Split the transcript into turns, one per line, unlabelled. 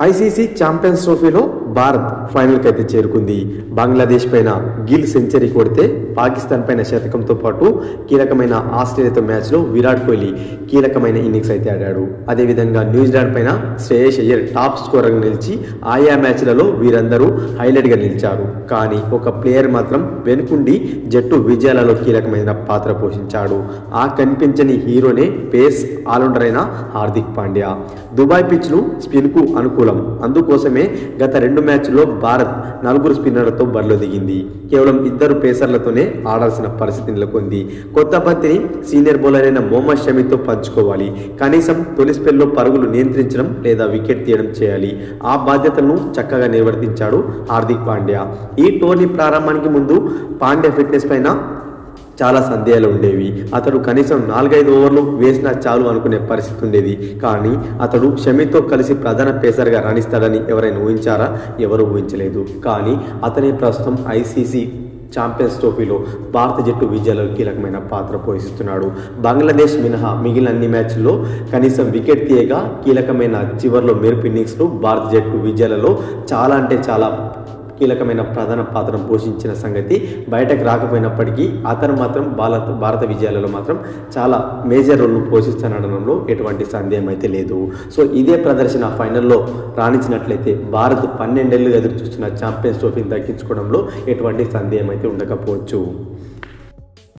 ICC champions ట్రోఫీలో భారత్ ఫైనల్కి అయితే చేరుకుంది. బంగ్లాదేశ్ పైన గిల్ సెంచరీ కొడితే పాకిస్తాన్ పైన శతకంతో పాటు కీలకమైన ఆస్ట్రేలియాతో మ్యాచ్లో విరాట్ కోహ్లీ కీలకమైన ఇన్నింగ్స్ అయితే ఆడాడు. అదేవిధంగా న్యూజిలాండ్ పైన శ్రేయస్ అయ్యర్ టాప్ స్కోరర్గా నిలిచి ఆయా మ్యాచ్లలో వీరందరూ హైలైట్గా నిలిచారు. కానీ ఒక ప్లేయర్ మాత్రం వెనుకుండి జట్టు విజయాలలో కీలకమైన పాత్ర పోషించాడు. ఆ కనిపించని హీరోనే పేస్ ఆల్రౌండర్ అయిన హార్దిక్ పాండ్యా. దుబాయ్ పిచ్లు స్పిన్కు అనుకూలం. అందుకోసమే గత 2 మ్యాచ్ల్లో భారత్ 4 స్పిన్నర్లతో బరిలో దిగింది. కేవలం 2 పేసర్లతోనే ఆడాల్సిన పరిస్థితి నెలకొంది. కొత్త బంతిని సీనియర్ బౌలర్ అయిన మొహమ్మద్ షమీతో పంచుకోవాలి. కనీసం తొలి స్పెల్లో పరుగులు నియంత్రించడం లేదా వికెట్ తీయడం చేయాలి. ఆ బాధ్యతలను చక్కగా నిర్వర్తించాడు హార్దిక్ పాండ్యా. ఈ టోర్నీ ప్రారంభానికి ముందు పాండ్యా ఫిట్నెస్ పైన చాలా సందేహాలు ఉండేవి. అతడు కనీసం 4-5 ఓవర్లు వేసినా చాలు అనుకునే పరిస్థితి ఉండేది. కానీ అతడు షమీతో కలిసి ప్రధాన పేసర్గా రాణిస్తాడని ఎవరైనా ఊహించారా? ఎవరు ఊహించలేదు. కానీ అతనే ప్రస్తుతం ఐసీసీ ఛాంపియన్స్ ట్రోఫీలో భారత జట్టు విజయాలలో కీలకమైన పాత్ర పోషిస్తున్నాడు. బంగ్లాదేశ్ మినహా మిగిలిన అన్ని మ్యాచ్ల్లో కనీసం వికెట్ తీయగా కీలకమైన చివర్లో మెరుపు ఇన్నింగ్స్లు భారత జట్టు విజయాలలో చాలా అంటే చాలా కీలకమైన ప్రధాన పాత్రను పోషించిన సంగతి బయటకు రాకపోయినప్పటికీ అతను మాత్రం భారత విజయాలలో మాత్రం చాలా మేజర్ రోల్ను పోషిస్తానడంలో ఎటువంటి సందేహం అయితే లేదు. సో ఇదే ప్రదర్శన ఫైనల్లో రాణించినట్లయితే భారత్ 12 ఏళ్ళు ఎదురు చూస్తున్న ఛాంపియన్స్ ట్రోఫీని దక్కించుకోవడంలో ఎటువంటి సందేహం అయితే ఉండకపోవచ్చు.